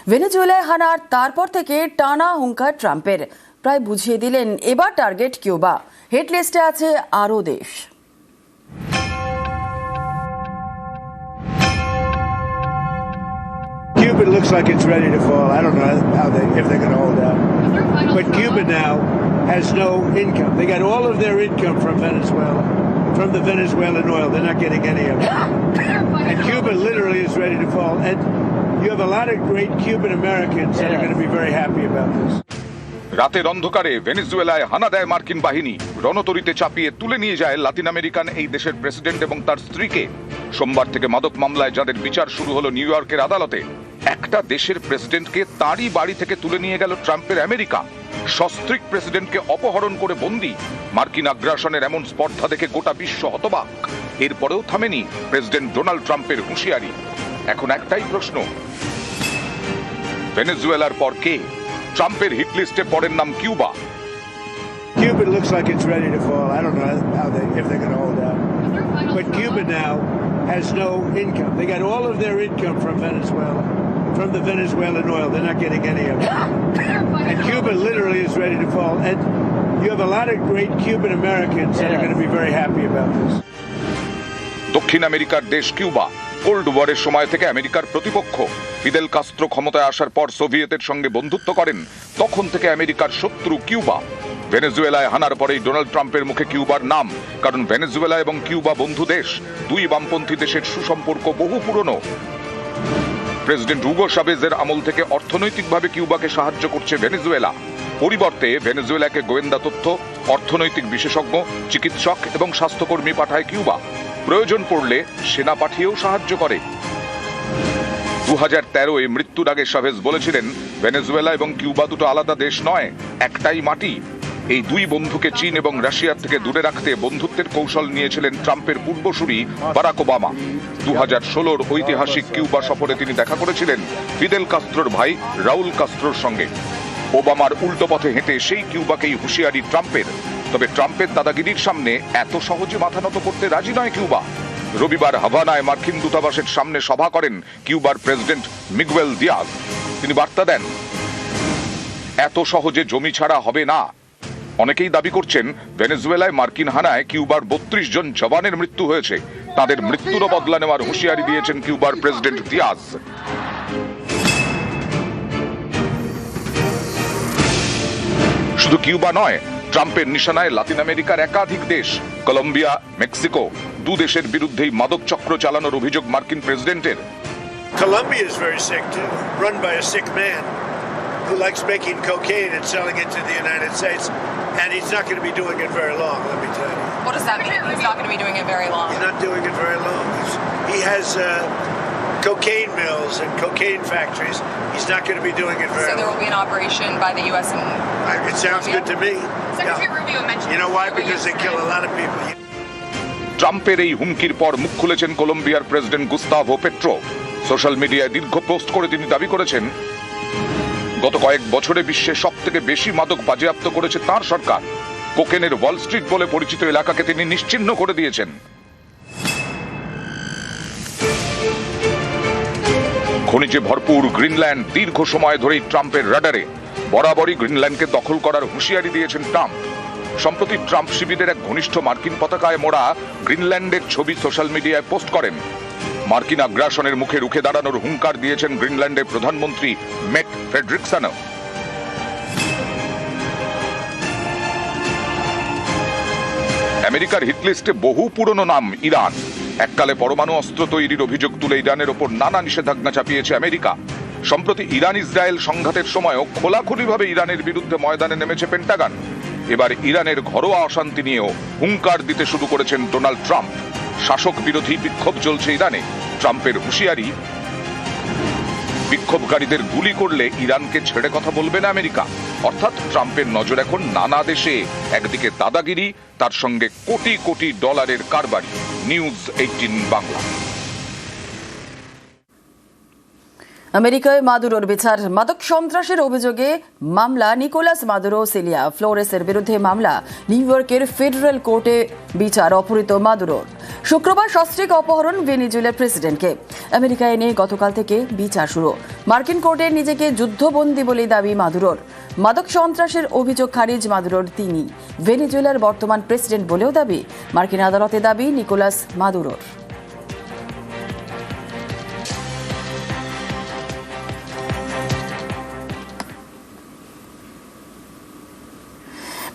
ভেনেজুয়েলায় হানার তারপর থেকে টানা হুঙ্কার ট্রাম্পের, প্রায় বুঝিয়ে দিলেন এবার টার্গেট কিউবা। হিট লিস্টে আছে আরও দেশ। Cuba looks like it's ready to fall. I don't know if they're going to hold out. But Cuba now has no income. They got all of their income from Venezuela, from the Venezuelan oil. They're not getting any of it. And Cuba literally is ready to fall. And you have a lot of great Cuban Americans that are going to be very happy about this. রাতের অন্ধকারে ভেনেজুয়েলায় হানা দেয় মার্কিন বাহিনী, রণতরীতে চাপিয়ে তুলে নিয়ে যায় লাতিন আমেরিকান এই দেশের প্রেসিডেন্ট এবং তার স্ত্রীকে। সোমবার থেকে মাদক মামলায় যাদের বিচার শুরু হলো নিউ ইয়র্কের আদালতে, একটা দেশের প্রেসিডেন্টকে তাঁরই বাড়ি থেকে তুলে নিয়ে গেল ট্রাম্পের আমেরিকা। সস্ত্রীক প্রেসিডেন্টকে অপহরণ করে বন্দী। মার্কিন আগ্রাসনের এমন স্পর্ধা দেখে গোটা বিশ্ব হতবাক। এরপরেও থামেনি প্রেসিডেন্ট ডোনাল্ড ট্রাম্পের হুঁশিয়ারি। এখন একটাই প্রশ্ন, ভেনেজুয়েলার পর কে? ট্রাম্পের হিট লিস্টে পড়ের নাম Cuba. Cuba looks like it's ready to fall. I don't know if they're going to hold out. But Cuba now has no income. They got all of their income from Venezuela, from the Venezuelan oil. They're not getting any of it. And Cuba literally is ready to fall. And you have a lot of great Cuban Americans that are going to be very happy about this. দক্ষিণ আমেরিকার দেশ Cuba cold ওয়ারের সময় থেকে আমেরিকার প্রতিপক্ষ। Fidel Castro ক্ষমতায় আসার পর সোভিয়েতের সঙ্গে বন্ধুত্ব করেন, তখন থেকে আমেরিকার শত্রু কিউবা। ভেনেজুয়েলায় হানার পরেই ডোনাল্ড ট্রাম্পের মুখে কিউবার নাম, কারণ ভেনেজুয়েলা এবং কিউবা বন্ধু দেশ। দুই বামপন্থী দেশের সুসম্পর্ক বহু পুরনো। প্রেসিডেন্ট হুগো শাভেজের আমল থেকে অর্থনৈতিকভাবে কিউবাকে সাহায্য করছে ভেনেজুয়েলা। পরিবর্তে ভেনেজুয়েলাকে গোয়েন্দা তথ্য, অর্থনৈতিক বিশেষজ্ঞ, চিকিৎসক এবং স্বাস্থ্যকর্মী পাঠায় কিউবা। প্রয়োজন পড়লে সেনা পাঠিয়েও সাহায্য করে। 2013-এ মৃত্যুর আগে শাভেজ বলেছিলেন, ভেনেজুয়েলা এবং কিউবা দুটো আলাদা দেশ নয়, একটাই মাটি। এই দুই বন্ধুকে চীন এবং রাশিয়ার থেকে দূরে রাখতে বন্ধুত্বের কৌশল নিয়েছিলেন ট্রাম্পের পূর্বসূরি বারাক ওবামা। 2016-র ঐতিহাসিক কিউবা সফরে তিনি দেখা করেছিলেন ফিদেল কাস্ত্রোর ভাই রাউল কাস্ত্রোর সঙ্গে। ওবামার উল্টো পথে হেঁটে সেই কিউবাকেই হুঁশিয়ারি ট্রাম্পের। তবে ট্রাম্পের দাদাগিরির সামনে এত সহজে মাথা নত করতে রাজি নয় কিউবা। রবিবার হাভানায় মার্কিন দূতাবাসের সামনে সভা করেন কিউবার প্রেসিডেন্ট মিগুয়েল দিয়াজ। তিনি বার্তা দেন, এত সহজে জমি ছাড়া হবে না। অনেকেই দাবি করছেন, ভেনেজুয়েলায় মার্কিন হানায় কিউবার 32 জন জওয়ানের মৃত্যু হয়েছে। তাদের মৃত্যুরও বদলা নেওয়ার হুঁশিয়ারি দিয়েছেন কিউবার প্রেসিডেন্ট দিয়াজ। শুধু কিউবা নয়, ট্রাম্পের নিশানায় লাতিন আমেরিকার একাধিক দেশ। কলম্বিয়া, মেক্সিকো, দু দেশের বিরুদ্ধেই মাদক চক্র চালানোর অভিযোগ মার্কিন প্রেসিডেন্টের। Colombia is very sick too, run by a sick man who likes making cocaine and selling it to the United States, and he's not going to be doing it very long, let me tell you. What does that mean? He's not going to be doing it very long. He's not doing it very long. He has cocaine mills and cocaine factories. He's not going to be doing it very long. So there will be an operation by the U.S. and It sounds good to me. Secretary Rubio mentioned. You know why? Because they kill a lot of people. ট্রাম্পের এই হুমকির পর মুখ খুলেছেন কলম্বিয়ার president Gustavo petro. Social মিডিয়ায় দীর্ঘ post করে তিনি দাবি করেছেন, গত কয়েক বছরে বিশ্বে সবথেকে বেশি মাদক বাজেয়াপ্ত করেছে তার সরকার। কোকেনের ওয়াল স্ট্রিট বলে পরিচিত এলাকাকে তিনি নিশ্চিহ্ন করে দিয়েছেন। খনিজে ভরপুর গ্রিনল্যান্ড দীর্ঘ সময় ধরেই ট্রাম্পের রাডারে। বরাবরই গ্রিনল্যান্ডকে দখল করার হুঁশিয়ারি দিয়েছেন ট্রাম্প। সম্প্রতি ট্রাম্প শিবিরের এক ঘনিষ্ঠ মার্কিন পতাকায় মোড়া গ্রিনল্যান্ডের ছবি সোশ্যাল মিডিয়ায় পোস্ট করেন। মার্কিন আগ্রাসনের মুখে রুখে দাঁড়ানোর হুঙ্কার দিয়েছেন গ্রিনল্যান্ডের প্রধানমন্ত্রী মেট ফ্রেডরিকসনও। আমেরিকার হিটলিস্টে বহু পুরনো নাম ইরান। এককালে পরমাণু অস্ত্র তৈরির অভিযোগ তুলে ইরানের ওপর নানা নিষেধাজ্ঞা চাপিয়েছে আমেরিকা। সম্প্রতি ইরান ইসরায়েল সংঘাতের সময়ও খোলাখুলিভাবে ইরানের বিরুদ্ধে ময়দানে নেমেছে পেন্টাগন। এবার ইরানের ঘরোয়া অশান্তি নিয়েও হুঙ্কার দিতে শুরু করেছেন ডোনাল্ড ট্রাম্প। শাসক বিরোধী বিক্ষোভ চলছে ইরানে। ট্রাম্পের হুঁশিয়ারি, বিক্ষোভকারীদের গুলি করলে ইরানকে ছেড়ে কথা বলবে না আমেরিকা। অর্থাৎ ট্রাম্পের নজর এখন নানা দেশে। একদিকে দাদাগিরি, তার সঙ্গে কোটি কোটি ডলারের কারবারি। নিউজ 18 বাংলা। আমেরিকায় মাদুরোর বিচার। মাদক সন্ত্রাসের অভিযোগে মামলা নিকোলাস মাদুরো সিলিয়া ফ্লোরেসের বিরুদ্ধে মামলা। নিউ ইয়র্কের ফেডারেল কোর্টে বিচার অপহৃত মাদুরোর। শুক্রবার সস্ত্রীক অপহরণ ভেনেজুয়েলার প্রেসিডেন্টকে। আমেরিকায় এনে গতকাল থেকে বিচার শুরু। মার্কিন কোর্টে নিজেকে যুদ্ধবন্দী বলে দাবি মাদুরোর। মাদক সন্ত্রাসের অভিযোগ খারিজ মাদুরোর। তিনি ভেনেজুয়েলার বর্তমান প্রেসিডেন্ট বলেও দাবি। মার্কিন আদালতে দাবি নিকোলাস মাদুরোর।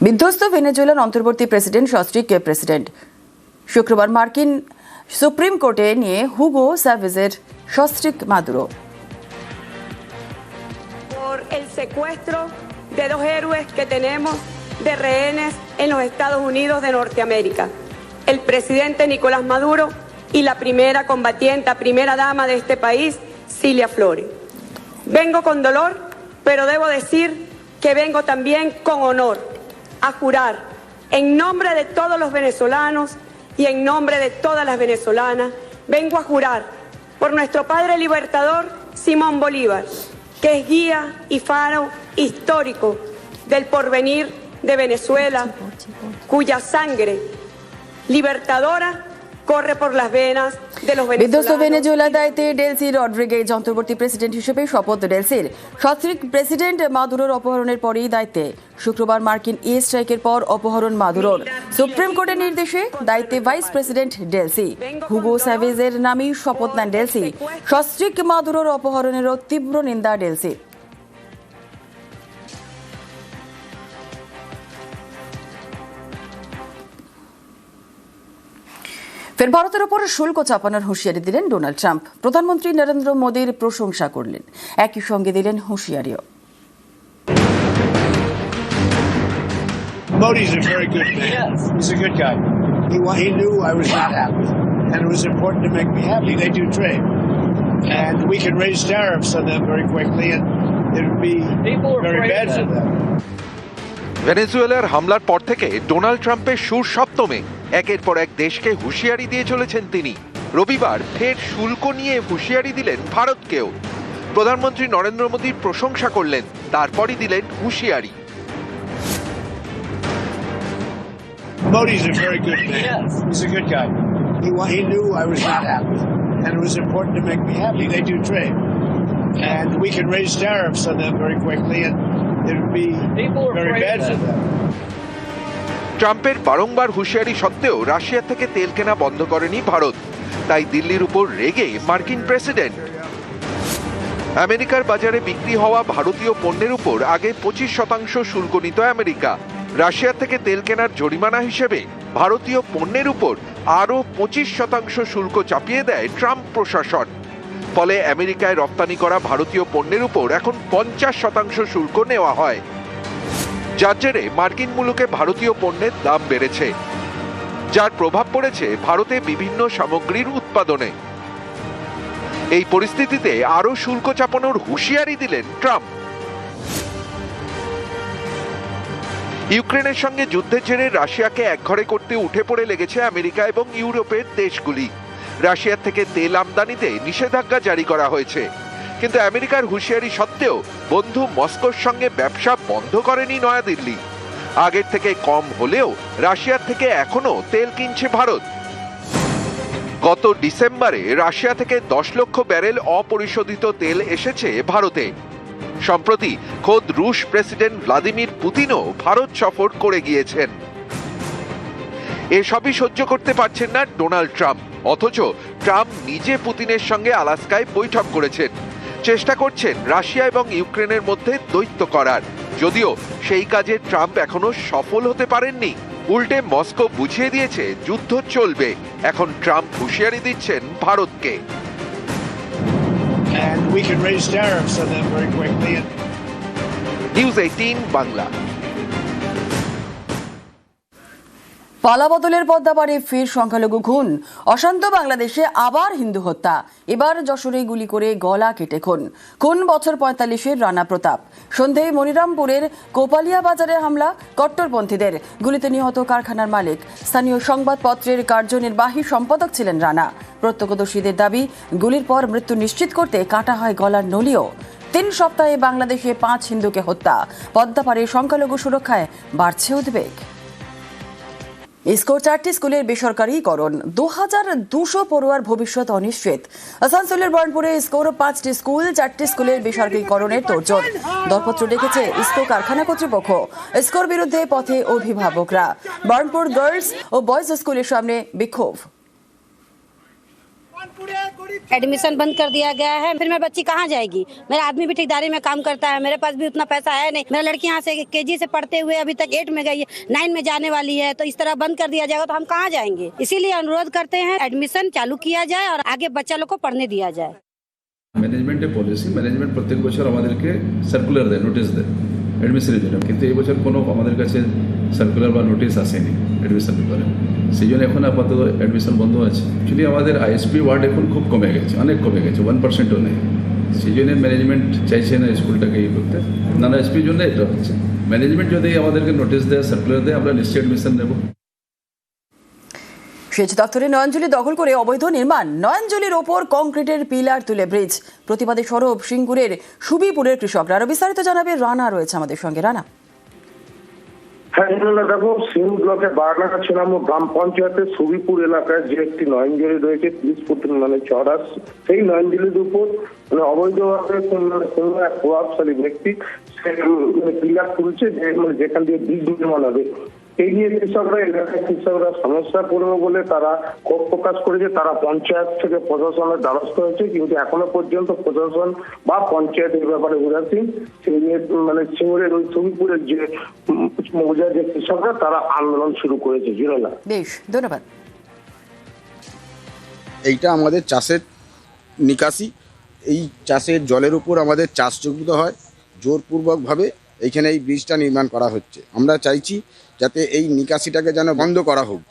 বিধ্বস্ত ভেনেজুয়েলার অন্তর্বর্তী প্রেসিডেন্ট সস্ত্রীক প্রেসিডেন্ট। শুক্রবার মার্কিন সুপ্রিম কোর্টে নিয়ে হুগো স্যাভেজের সস্ত্রীক Maduro. Por el secuestro de dos héroes que tenemos de rehenes en los Estados Unidos de Norteamérica, el presidente Nicolás Maduro y la primera combatiente, primera dama de este país, Cilia Flores. Vengo con dolor, pero debo decir que vengo también con honor a jurar en nombre de todos los venezolanos y en nombre de todas las venezolanas, vengo a jurar por nuestro padre libertador Simón Bolívar, que es guía y faro histórico del porvenir de Venezuela, cuya sangre libertadora corre por las venas de los বিধ্বস্ত venezolanos. Venezuela দায়িত্বে Delcy Rodriguez অন্তর্বর্তী president হিসেবে শপথ ডেলসির। সস্ত্রীক president মাদুরোর অপহরণের পরেই দায়িত্বে। শুক্রবার মার্কিন এয়ার স্ট্রাইকের পর অপহরণ মাদুরোর। সুপ্রিম কোর্টের নির্দেশে দায়িত্বে ভাইস প্রেসিডেন্ট ডেলসি। হুগো স্যাভেজের নামেই শপথ নেন ডেলসি। সস্ত্রীক মাদুরোর অপহরণেরও তীব্র নিন্দা ডেলসি। ফের ভারতের ওপর শুল্ক চাপানোর হুঁশিয়ারি দিলেন ডোনাল্ড ট্রাম্প। প্রধানমন্ত্রী নরেন্দ্র মোদীর প্রশংসা করলেন, একই সঙ্গে দিলেন হুঁশিয়ারিও। Modi's a very good man. He's a good guy. He knew I was not happy, and it was important to make me happy. They do trade, and we can raise tariffs on them very quickly, and it would be very bad for them. ভেনেজুয়েলার হামলার পর থেকে Donald ট্রাম্পের সুর সপ্তমে একের পর এক দেশকে হুঁশিয়ারি দিয়ে চলেছেন তিনি। রবিবার ফের শুল্ক নিয়ে হুঁশিয়ারি দিলেন ভারতকেও। প্রধানমন্ত্রী নরেন্দ্র মোদীর প্রশংসা করলেন, তারপরই দিলেন হুঁশিয়ারি। Modi's a very good man. He's a good guy. He knew I was not happy, and it was important to make me happy. They do trade, and we can raise tariffs on them very quickly, and it would be very bad for them. ট্রাম্পের বারংবার হুঁশিয়ারি সত্ত্বেও Russia থেকে তেল কেনা বন্ধ করেনি ভারত। তাই দিল্লির উপর রেগে মার্কিন প্রেসিডেন্ট। আমেরিকার বাজারে বিক্রি হওয়া ভারতীয় পণ্যের উপর আগে 25% শুল্ক নিত আমেরিকা। রাশিয়া থেকে তেল কেনার জরিমানা হিসেবে ভারতীয় পণ্যের উপর আরও 25% শুল্ক চাপিয়ে দেয় ট্রাম্প প্রশাসন। ফলে আমেরিকায় রপ্তানি করা ভারতীয় পণ্যের উপর এখন 50% শুল্ক নেওয়া হয়। যার জেরে মার্কিন মুলুকে ভারতীয় পণ্যের দাম বেড়েছে, যার প্রভাব পড়েছে ভারতে বিভিন্ন সামগ্রীর উৎপাদনে। এই পরিস্থিতিতে আরও শুল্ক চাপানোর হুঁশিয়ারি দিলেন ট্রাম্প। ইউক্রেনের সঙ্গে যুদ্ধের জেরে রাশিয়াকে একঘরে করতে উঠে পড়ে লেগেছে আমেরিকা এবং ইউরোপের দেশগুলি। রাশিয়ার থেকে তেল আমদানিতে নিষেধাজ্ঞা জারি করা হয়েছে, কিন্তু আমেরিকার হুঁশিয়ারি সত্ত্বেও বন্ধু মস্কোর সঙ্গে ব্যবসা বন্ধ করেনি নয়াদিল্লি। আগের থেকে কম হলেও রাশিয়ার থেকে এখনো তেল কিনছে ভারত। গত ডিসেম্বরে রাশিয়া থেকে 10 লক্ষ ব্যারেল অপরিশোধিত তেল এসেছে ভারতে। সম্প্রতি খোদ রুশ প্রেসিডেন্ট ভ্লাদিমির পুতিনও ভারত সফর করে গিয়েছেন। এসবই সহ্য করতে পারছেন না ডোনাল্ড ট্রাম্প, অথচ ট্রাম্প নিজে পুতিনের সঙ্গে আলাস্কায় বৈঠক করেছেন। চেষ্টা করছেন রাশিয়া এবং ইউক্রেনের মধ্যে দ্বৈত করার, যদিও সেই কাজে ট্রাম্প এখনো সফল হতে পারেননি। উল্টে মস্কো বুঝিয়ে দিয়েছে যুদ্ধ চলবে। এখন ট্রাম্প হুঁশিয়ারি দিচ্ছেন ভারতকে। And we can raise tariffs on them very quickly. News 18 Bangla. পালাবদলের পদ্মাপাড়ে ফের সংখ্যালঘু খুন, অশান্ত বাংলাদেশে আবার হিন্দু হত্যা, এবার যশোরে গুলি করে গলা কেটে খুন বছর ৪৫-এর রানা প্রতাপ। সন্ধ্যায় মনিরামপুরের কোপালিয়া বাজারে হামলা, কট্টরপন্থীদের গুলিতে নিহত কারখানার মালিক। স্থানীয় সংবাদপত্রের কার্যনির্বাহী সম্পাদক ছিলেন রানা। প্রত্যক্ষদর্শীদের দাবি, গুলির পর মৃত্যু নিশ্চিত করতে কাটা হয় গলার নলিও। ৩ সপ্তাহে বাংলাদেশে ৫ হিন্দুকে হত্যা, পদ্মাপাড়ে সংখ্যালঘু সুরক্ষায় বাড়ছে উদ্বেগ। ইসকোর 4টি স্কুলের বেসরকারীকরণ, 2200 পড়ুয়ার ভবিষ্যৎ অনিশ্চিত। আসানসোলের বর্ণপুরে ইসকোর 5টি স্কুল, 4টি স্কুলের বেসরকারীকরণের তোড়জোড়। দরপত্র ডেকেছে ইসকো কারখানা কর্তৃপক্ষ। ইসকোর বিরুদ্ধে পথে অভিভাবকরা। বর্ণপুর গার্লস ও বয়েজ স্কুলের সামনে বিক্ষোভ। एडमिशन बंद कर दिया गया है, फिर मेरी बच्ची कहाँ जाएगी? मेरा आदमी भी ठेकेदारी में काम करता है, मेरे पास भी उतना पैसा है नहीं। मेरा लड़की यहाँ से केजी से पढ़ते हुए अभी तक 8 में गई है, 9 में जाने वाली है, तो इस तरह बंद कर दिया जाएगा तो हम कहाँ जाएंगे? इसीलिए अनुरोध करते हैं एडमिशन चालू किया जाए और आगे बच्चा लोग को पढ़ने दिया जाए। ম্যানেজমেন্টের পলিসি, ম্যানেজমেন্ট প্রত্যেক বছর আমাদেরকে সার্কুলার দেয়, নোটিশ দেয় অ্যাডমিশনের জন্য, কিন্তু এই বছর কোনো আমাদের কাছে সার্কুলার বা নোটিশ আসেনি অ্যাডমিশন ব্যাপারে। সেই জন্য এখন আপাতত অ্যাডমিশন বন্ধ আছে। অ্যাকচুয়ালি আমাদের আইএসপি ওয়ার্ড এখন খুব কমে গেছে, অনেক কমে গেছে, 1%ও নেই। সেই জন্য ম্যানেজমেন্ট চাইছে না স্কুলটাকে ইয়ে করতে, নানা এসপির জন্য এটা হচ্ছে। ম্যানেজমেন্ট যদি আমাদেরকে নোটিশ দেয়, সার্কুলার দেয়, আমরা নিশ্চয়ই অ্যাডমিশন নেব। সেচ দপ্তরে নয়নজলি দখল করে অবৈধ নির্মাণ, নয়নজলির ওপর কংক্রিটের পিলার তুলে ব্রিজ, প্রতিবাদে সরব সিঙ্গুরের সুবিপুরের কৃষকরা। আরো বিস্তারিত জানাবে রানা, রয়েছে আমাদের সঙ্গে। রানা, হ্যাঁ, দেখো, সিং ব্লকের বারনাঘাট ছিলামো গ্রাম পঞ্চায়েতের সুবিপুর এলাকায় যে একটি নয়নজলি রয়েছে 30 ফুট চড়া, সেই নয়নজলির উপর অবৈধভাবে কোনো এক প্রভাবশালী ব্যক্তি পিলার তুলছে, যেখান দিয়ে ব্রিজ নির্মাণ হবে। এই নিয়ে কৃষকরা সমস্যা পড়বে বলে তারা ক্ষোভ প্রকাশ করেছে। তারা পঞ্চায়েত থেকে প্রশাসনের দ্বারস্থ হয়েছে, কিন্তু এখনো পর্যন্ত প্রশাসন বা পঞ্চায়েত এই ব্যাপারে উদাসীন। সেই নিয়ে সিঙ্গুরের ওই সুবিপুরের যে মৌজার যে কৃষকরা তারা আন্দোলন শুরু করেছে। জুড়েলা, বেশ, ধন্যবাদ। এইটা আমাদের চাষের নিকাশি, এই চাষের জলের উপর আমাদের চাষযোগ্য হয়, জোরপূর্বকভাবে এইখানে এই ব্রিজটা নির্মাণ করা হচ্ছে। আমরা চাইছি যাতে এই নিকাশিটাকে যেন বন্ধ করা হোক।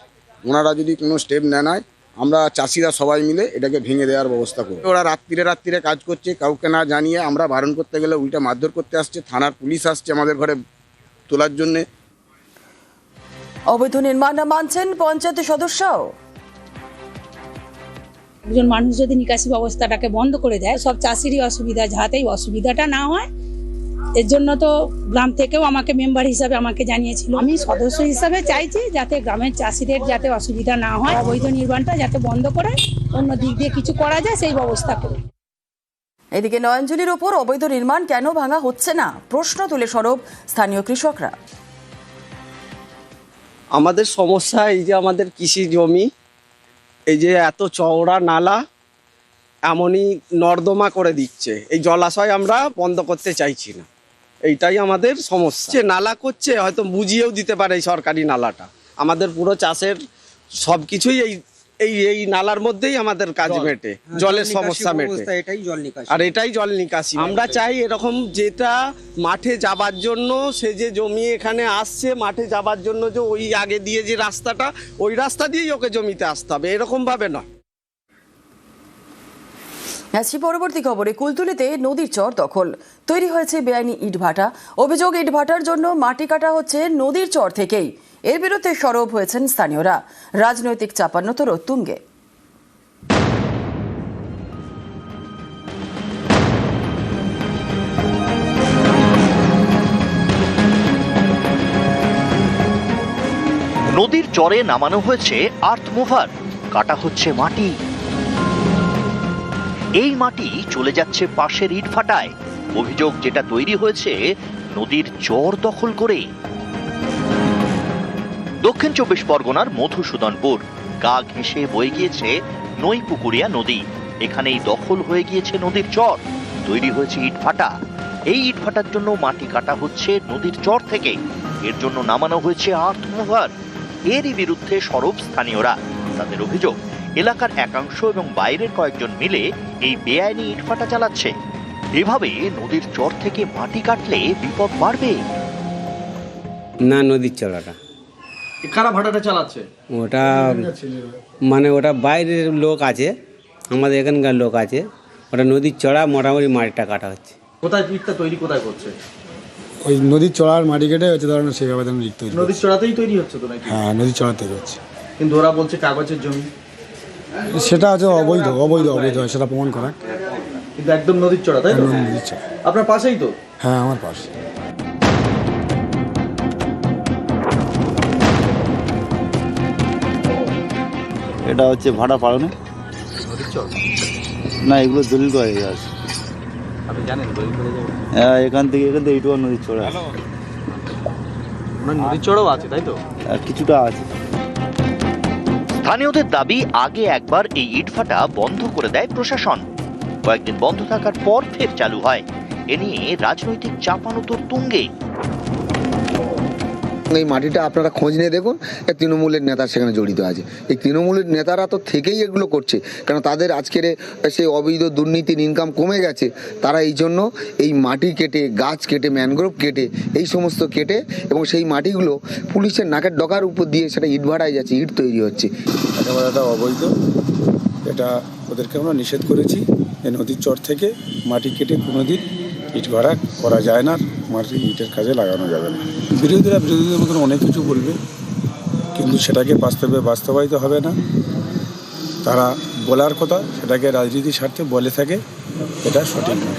ওনারা যদি কোনো স্টেপ নেয়, আমরা চাষিরা সবাই মিলে এটাকে ভেঙে দেওয়ার ব্যবস্থা করব। ওরা রাত্রিরে কাজ করছে, কাউকে না জানিয়ে। আমরা বারণ করতে গেলে উল্টা মারধর করতে আসছে, থানার পুলিশ আসছে আমাদের ঘরে তোলার জন্যে। অবৈধ নির্মাণ মানছেন পঞ্চায়েত সদস্যও। একজন মানুষ যদি নিকাশি ব্যবস্থাটাকে বন্ধ করে দেয়, সব চাষিরই অসুবিধা, যাহাতেই অসুবিধাটা না হয়। এর জন্য তো গ্রাম থেকেও আমাকে মেম্বার হিসাবে আমাকে জানিয়েছিল। আমি সদস্য হিসাবে চাইছি যাতে গ্রামের চাষিদের যাতে অসুবিধা না হয়, অবৈধ নির্মাণটা যাতে বন্ধ করে অন্য দিক দিয়ে কিছু করা যায় সেই ব্যবস্থা করে। এদিকে নয়নজলির ওপর অবৈধ নির্মাণ কেন ভাঙা হচ্ছে না, প্রশ্ন তুলে সরব স্থানীয় কৃষকরা। আমাদের সমস্যা এই যে আমাদের কৃষি জমি, এই যে এত চওড়া নালা, এমনই নর্দমা করে দিচ্ছে। এই জলাশয় আমরা বন্ধ করতে চাইছি না, এইটাই আমাদের সমস্যা। যে নালা করছে হয়তো বুঝিয়েও দিতে পারে এই সরকারি নালাটা, আমাদের পুরো চাষের সব কিছুই এই নালার মধ্যেই আমাদের কাজ মেটে, জলের সমস্যা মেটে, আর এটাই জল নিকাশি। আমরা চাই এরকম যেটা মাঠে যাবার জন্য, সে যে জমি এখানে আসছে মাঠে যাবার জন্য, যে ওই আগে দিয়ে যে রাস্তাটা, ওই রাস্তা দিয়েই ওকে জমিতে আসতে হবে, এরকম ভাবে নয়। আসছি পরবর্তী খবরে। কুলতলিতে নদীর চর দখল, তৈরি হয়েছে বেআইনি ইটভাটা। অভিযোগ, ইটভাটার জন্য মাটি কাটা হচ্ছে নদীর চর থেকেই। এর বিরুদ্ধে সরব হয়েছেন স্থানীয়রা। রাজনৈতিক চাপান্নতর তুঙ্গে। নদীর চরে নামানো হয়েছে আর্থ মুভার, কাটা হচ্ছে মাটি। এই মাটি চলে যাচ্ছে পাশের ইটভাটায়। অভিযোগ, যেটা তৈরি হয়েছে নদীর চর দখল করে। দক্ষিণ 24 পরগনার মধুসূদনপুর, গা ঘেঁষে বয়ে গিয়েছে নৈপুকুরিয়া নদী। এখানেই দখল হয়ে গিয়েছে নদীর চর, তৈরি হয়েছে ইটভাটা। এই ইটভাটার জন্য মাটি কাটা হচ্ছে নদীর চর থেকে। এর জন্য নামানো হয়েছে আর্থ মুভার। এরই বিরুদ্ধে সরব স্থানীয়রা। তাদের অভিযোগ, এলাকার একাংশ এবং বাইরের কয়েকজন মিলে এই বেআইনি ইটভাটা চালাচ্ছে। এভাবে নদীর চর থেকে মাটি কাটলে বিপদ বাড়বে। না, নদীর চলাটা কারা ভাটাটা চালাচ্ছে? ওটা মানে ওটা বাইরের লোক আছে, আমাদের এখানকার লোক আছে। ওটা নদীর চড়া মোটামুটি মাটিটা কাটা হচ্ছে। কোথায় ইটটা তৈরি কোথায় করছে? ওই নদীর চড়ার মাটি কেটে হচ্ছে ধরেন সেভাবে ইট তৈরি। নদীর চড়াতেই তৈরি হচ্ছে তো নাকি? হ্যাঁ, নদীর চড়া তৈরি হচ্ছে। কিন্তু ওরা বলছে কাগজের জমি। সেটা হচ্ছে অবৈধ অবৈধ অবৈধ, সেটা প্রমাণ করা। কিন্তু একদম নদীর চড়া, তাই তো? নদীর চড়া। আপনার পাশেই তো? হ্যাঁ, আমার পাশে। এটা হচ্ছে ভাড়া পাড়ানো না, এগুলো দলিল করা আছে। আপনি জানেন দলিল করে যাবেন? হ্যাঁ, এখান থেকে এইটুকু নদীর চড়া আছে। নদীর চড়াও আছে, তাই তো? কিছুটা আছে। স্থানীয়দের দাবি, আগে একবার এই ইটভাটা বন্ধ করে দেয় প্রশাসন। কয়েকদিন বন্ধ থাকার পর ফের চালু হয়। এ নিয়ে রাজনৈতিক চাপানোতর তুঙ্গে। এই মাটিটা আপনারা খোঁজ নিয়ে দেখুন, তৃণমূলের নেতা সেখানে জড়িত আছে। এই তৃণমূলের নেতারা তো থেকেই এগুলো করছে, কারণ তাদের আজকের সেই অবৈধ দুর্নীতির ইনকাম কমে গেছে। তারা এই জন্য এই মাটি কেটে, গাছ কেটে, ম্যানগ্রোভ কেটে, এই সমস্ত কেটে, এবং সেই মাটিগুলো পুলিশের নাকের ডগার উপর দিয়ে সেটা ইট ভাড়ায় যাচ্ছে, ইট তৈরি হচ্ছে। এটা অবৈধ, এটা ওদেরকে আমরা নিষেধ করেছি। এই নদীর চর থেকে মাটি কেটে কোনোদিন ইট ভাড়া করা যায় না, মাটি ইটের কাজে লাগানো যাবে না। বিরোধীরা বিরোধীদের মতন অনেক কিছু বলবে, কিন্তু সেটাকে বাস্তবায়িত হবে না। তারা বলার কথা সেটাকে রাজনীতির স্বার্থে বলে থাকে, এটা সঠিক নয়।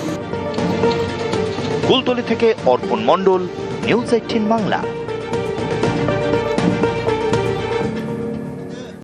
কুলতলি থেকে অর্পণ মণ্ডল, নিউজ 18 বাংলা।